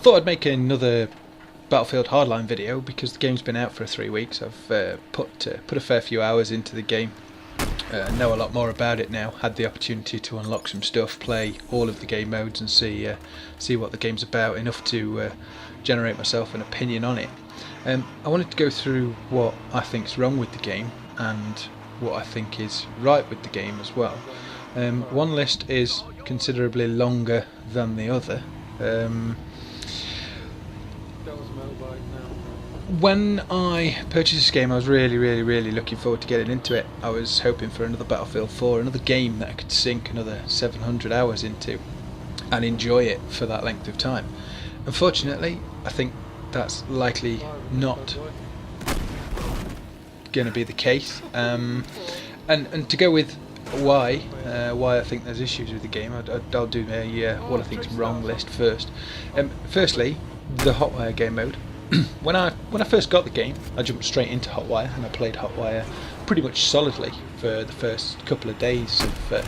Thought I'd make another Battlefield Hardline video because the game's been out for 3 weeks. I've put a fair few hours into the game. Know a lot more about it now. Had the opportunity to unlock some stuff, play all of the game modes, and see what the game's about. Enough to generate myself an opinion on it. I wanted to go through what I think's wrong with the game and what I think is right with the game as well. One list is considerably longer than the other. When I purchased this game, I was really looking forward to getting into it. I was hoping for another Battlefield 4, another game that I could sink another 700 hours into and enjoy it for that length of time. Unfortunately, I think that's likely not going to be the case. And to go with why I think there's issues with the game, I'll do a what I think's wrong list first. Firstly, the Hotwire game mode. When I first got the game, I jumped straight into Hotwire and I played Hotwire pretty much solidly for the first couple of days of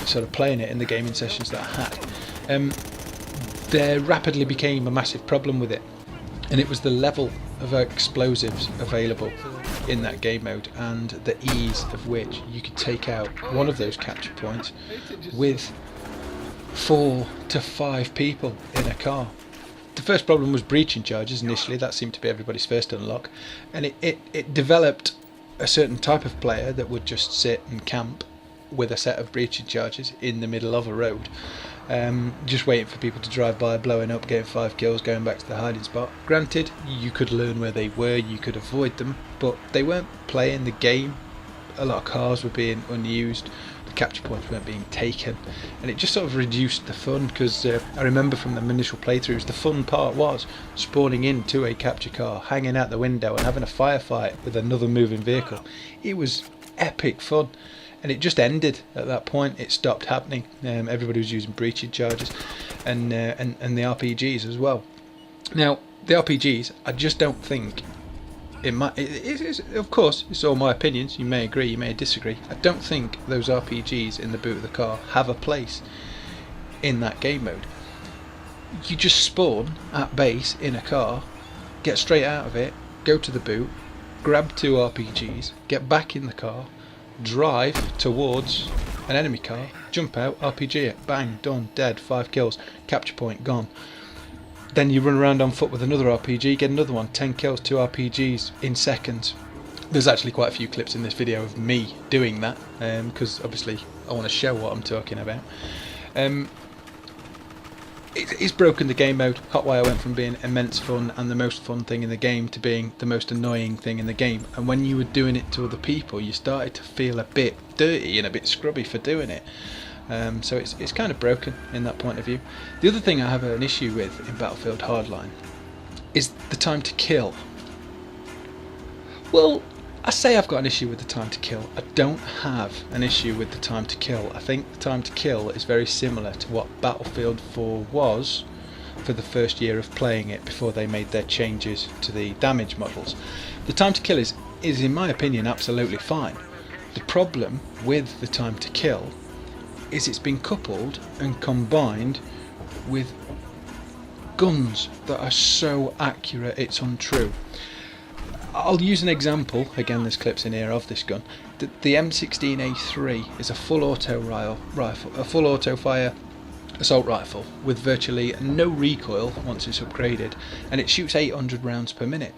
sort of playing it in the gaming sessions that I had. There rapidly became a massive problem with it, and it was the level of explosives available in that game mode and the ease of which you could take out one of those capture points with 4 to 5 people in a car. The first problem was breaching charges initially. That seemed to be everybody's first unlock, and it developed a certain type of player that would just sit and camp with a set of breaching charges in the middle of a road, just waiting for people to drive by, blowing up, getting 5 kills, going back to the hiding spot. Granted, you could learn where they were, you could avoid them, but they weren't playing the game. A lot of cars were being unused, the capture points weren't being taken, and it just sort of reduced the fun, because I remember from the initial playthroughs, the fun part was spawning into a capture car, hanging out the window and having a firefight with another moving vehicle. It was epic fun, and it just ended at that point. It stopped happening. Everybody was using breaching charges and the RPGs as well. Now, the RPGs, I just don't think of course, it's all my opinions. You may agree, you may disagree. I don't think those RPGs in the boot of the car have a place in that game mode. You just spawn at base in a car, get straight out of it, go to the boot, grab 2 RPGs, get back in the car, drive towards an enemy car, jump out, RPG it, bang, done, dead, 5 kills, capture point, gone. Then you run around on foot with another RPG, get another one, 10 kills, 2 RPGs in seconds. There's actually quite a few clips in this video of me doing that, because obviously I want to show what I'm talking about. It's broken the game mode. Hotwire went from being immense fun and the most fun thing in the game to being the most annoying thing in the game. And when you were doing it to other people, you started to feel a bit dirty and a bit scrubby for doing it. So it's kind of broken in that point of view. The other thing I have an issue with in Battlefield Hardline is the time to kill. Well, I say I've got an issue with the time to kill. I don't have an issue with the time to kill. I think the time to kill is very similar to what Battlefield 4 was for the first year of playing it before they made their changes to the damage models. The time to kill is in my opinion absolutely fine. The problem with the time to kill is it's been coupled and combined with guns that are so accurate it's untrue. I'll use an example, again there's clips in here of this gun. The M16A3 is a full auto rifle, a full auto fire assault rifle with virtually no recoil once it's upgraded, and it shoots 800 rounds per minute.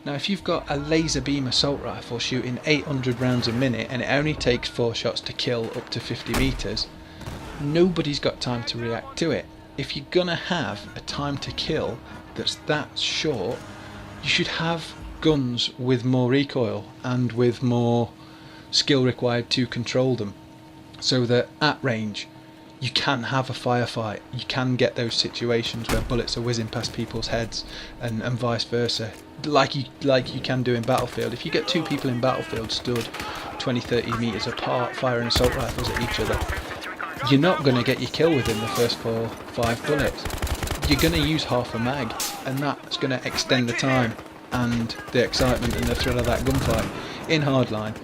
Now if you've got a laser beam assault rifle shooting 800 rounds a minute and it only takes 4 shots to kill up to 50 meters, nobody's got time to react to it. If you're gonna have a time to kill that's that short, you should have guns with more recoil and with more skill required to control them, so that at range you can have a firefight, you can get those situations where bullets are whizzing past people's heads and vice versa, like you can do in Battlefield. If you get 2 people in Battlefield stood 20-30 metres apart firing assault rifles at each other, you're not going to get your kill within the first 4-5 bullets. You're going to use half a mag, and that's going to extend the time and the excitement and the thrill of that gunfight. In Hardline,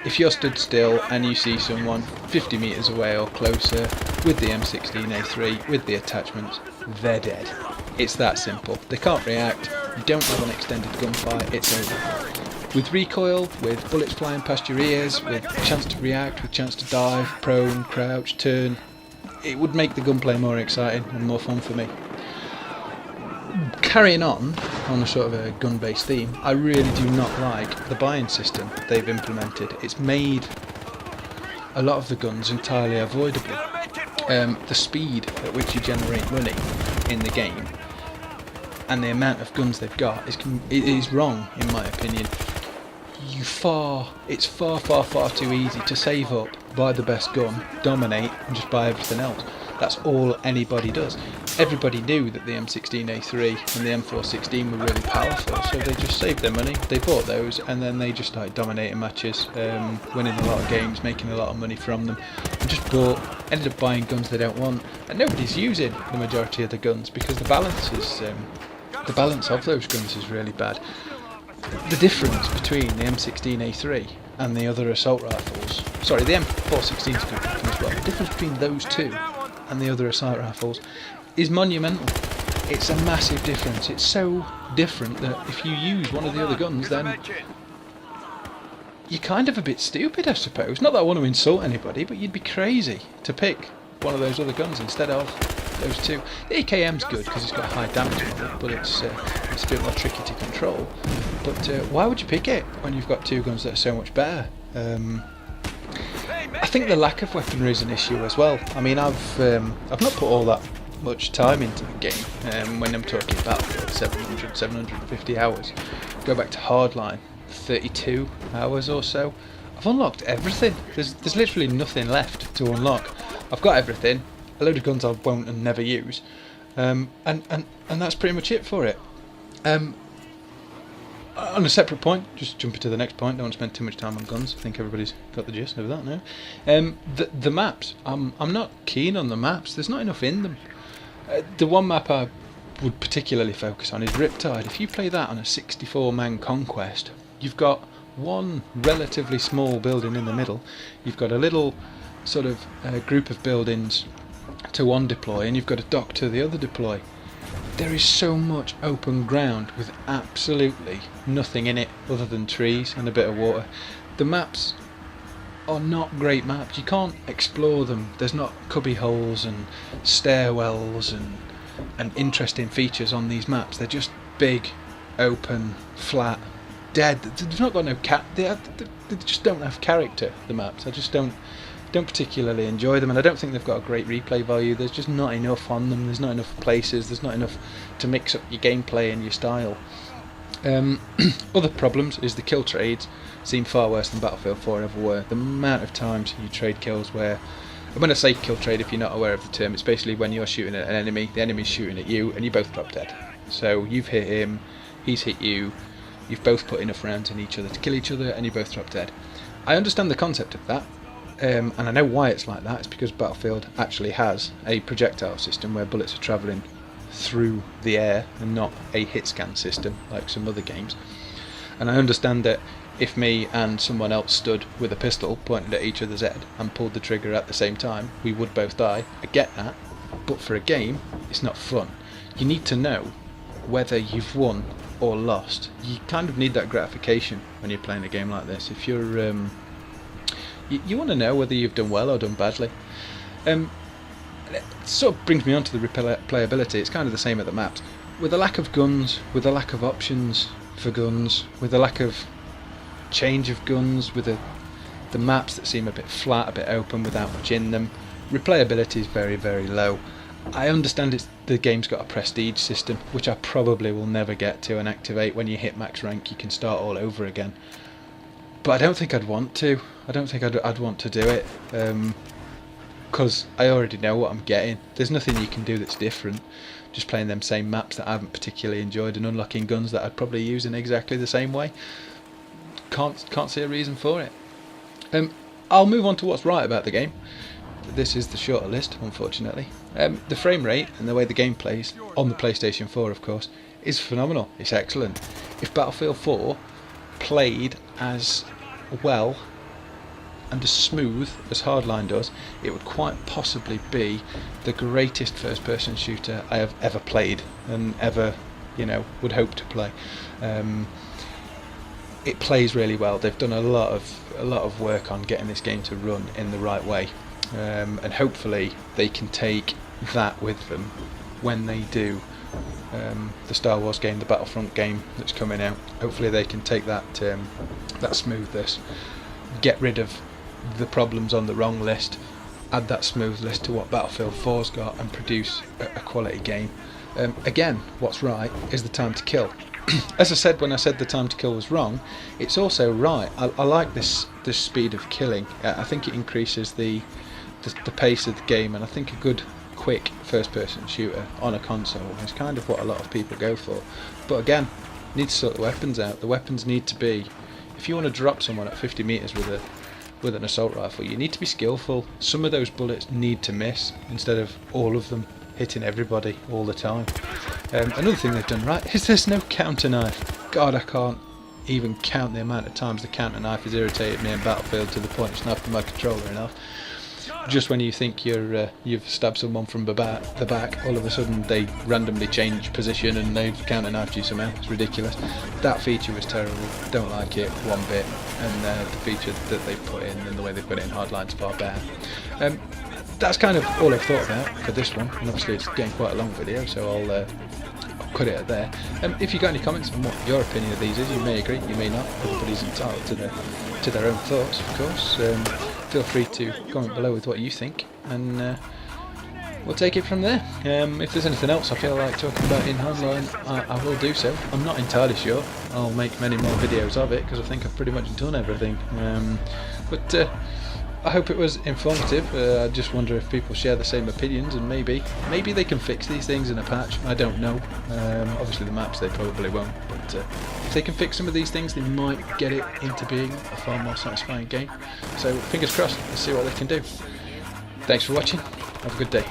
if you're stood still and you see someone 50 metres away or closer with the M16A3, with the attachments, they're dead. It's that simple. They can't react, you don't have an extended gunfire, it's over. With recoil, with bullets flying past your ears, with chance to react, with chance to dive, prone, crouch, turn, it would make the gunplay more exciting and more fun for me. Carrying on a sort of a gun-based theme, I really do not like the buying system they've implemented. It's made a lot of the guns entirely avoidable. The speed at which you generate money in the game and the amount of guns they've got is wrong, in my opinion. It's far too easy to save up, buy the best gun, dominate, and just buy everything else. That's all anybody does. Everybody knew that the M16A3 and the M416 were really powerful, so they just saved their money, they bought those, and then they just started dominating matches, winning a lot of games, making a lot of money from them, and just ended up buying guns they don't want, and nobody's using the majority of the guns because the balance of those guns is really bad. The difference between the M16A3 and the other assault rifles, sorry, the M416 is good as well, the difference between those two and the other assault rifles is monumental. It's a massive difference. It's so different that if you use one of the other guns, then you're kind of a bit stupid, I suppose. Not that I want to insult anybody, but you'd be crazy to pick one of those other guns instead of those two. The AKM's good because it's got high damage on it, but it's a bit more tricky to control. But why would you pick it when you've got two guns that are so much better? I think the lack of weaponry is an issue as well. I mean, I've not put all that much time into the game. When I'm talking Battlefield, 700, 750 hours. Go back to Hardline, 32 hours or so. I've unlocked everything. There's literally nothing left to unlock. I've got everything. A load of guns I won't and never use, and that's pretty much it for it. On a separate point, just jumping to the next point, don't want to spend too much time on guns, I think everybody's got the gist of that now. The maps, I'm not keen on the maps, there's not enough in them. The one map I would particularly focus on is Riptide. If you play that on a 64-man conquest, you've got one relatively small building in the middle, you've got a little sort of group of buildings to one deploy, and you've got a dock to the other deploy. There is so much open ground with absolutely nothing in it other than trees and a bit of water. The maps are not great maps. You can't explore them. There's not cubby holes and stairwells and interesting features on these maps. They're just big, open, flat, dead. They've not got no they just don't have character, the maps. I just don't particularly enjoy them, and I don't think they've got a great replay value. There's just not enough on them. There's not enough places. There's not enough to mix up your gameplay and your style. Other problems is the kill trades seem far worse than Battlefield 4 ever were. The amount of times you trade kills where, and when I say kill trade, if you're not aware of the term, it's basically when you're shooting at an enemy, the enemy's shooting at you, and you both drop dead. So you've hit him, he's hit you, you've both put enough rounds in each other to kill each other, and you both drop dead. I understand the concept of that. And I know why it's like that. It's because Battlefield actually has a projectile system where bullets are travelling through the air and not a hit scan system like some other games. And I understand that if me and someone else stood with a pistol pointed at each other's head and pulled the trigger at the same time, we would both die. I get that, but for a game, it's not fun. You need to know whether you've won or lost. You kind of need that gratification when you're playing a game like this. If you're you want to know whether you've done well or done badly. It sort of brings me on to the replayability. It's kind of the same at the maps. With a lack of guns, with a lack of options for guns, with a lack of change of guns, with the maps that seem a bit flat, a bit open without much in them, replayability is very, very low. I understand the game's got a prestige system, which I probably will never get to and activate. When you hit max rank you can start all over again. But I don't think I'd want to. I don't think I'd want to do it, because I already know what I'm getting. There's nothing you can do that's different. Just playing them same maps that I haven't particularly enjoyed and unlocking guns that I'd probably use in exactly the same way. Can't see a reason for it. I'll move on to what's right about the game. This is the shorter list, unfortunately. The frame rate and the way the game plays, on the PlayStation 4 of course, is phenomenal. It's excellent. If Battlefield 4 played as well and as smooth as Hardline does, it would quite possibly be the greatest first-person shooter I have ever played and ever, would hope to play. It plays really well. They've done a lot of work on getting this game to run in the right way, and hopefully they can take that with them when they do the Star Wars game, the Battlefront game that's coming out. Hopefully they can take that smoothness, get rid of the problems on the wrong list, add that smoothness to what Battlefield 4's got, and produce a quality game. Again, what's right is the time to kill. As I said when I said the time to kill was wrong, it's also right. I like this speed of killing. I think it increases the pace of the game, and I think a good quick first-person shooter on a console is kind of what a lot of people go for. But again, need to sort the weapons out. The weapons need to be, if you want to drop someone at 50 meters with an assault rifle, you need to be skillful. Some of those bullets need to miss instead of all of them hitting everybody all the time. Another thing they've done right is there's no counter knife. God, I can't even count the amount of times the counter knife has irritated me in Battlefield to the point of snapping my controller in half. Just when you think you've stabbed someone from the back, all of a sudden they randomly change position and they've counter-knifed you somehow. It's ridiculous. That feature was terrible. Don't like it one bit. And the feature that they put in and the way they put it in Hardline's far better. That's kind of all I've thought about for this one. And obviously it's getting quite a long video, so I'll cut it at there. If you got any comments on what your opinion of these is, you may agree, you may not. Everybody's entitled to their own thoughts, of course. Feel free to comment below with what you think, and we'll take it from there. If there's anything else I feel like talking about in Hardline, I will do so. I'm not entirely sure. I'll make many more videos of it because I think I've pretty much done everything. But I hope it was informative. I just wonder if people share the same opinions, and maybe they can fix these things in a patch. I don't know. Obviously the maps they probably won't, but if they can fix some of these things, they might get it into being a far more satisfying game. So fingers crossed. Let's see what they can do. Thanks for watching. Have a good day.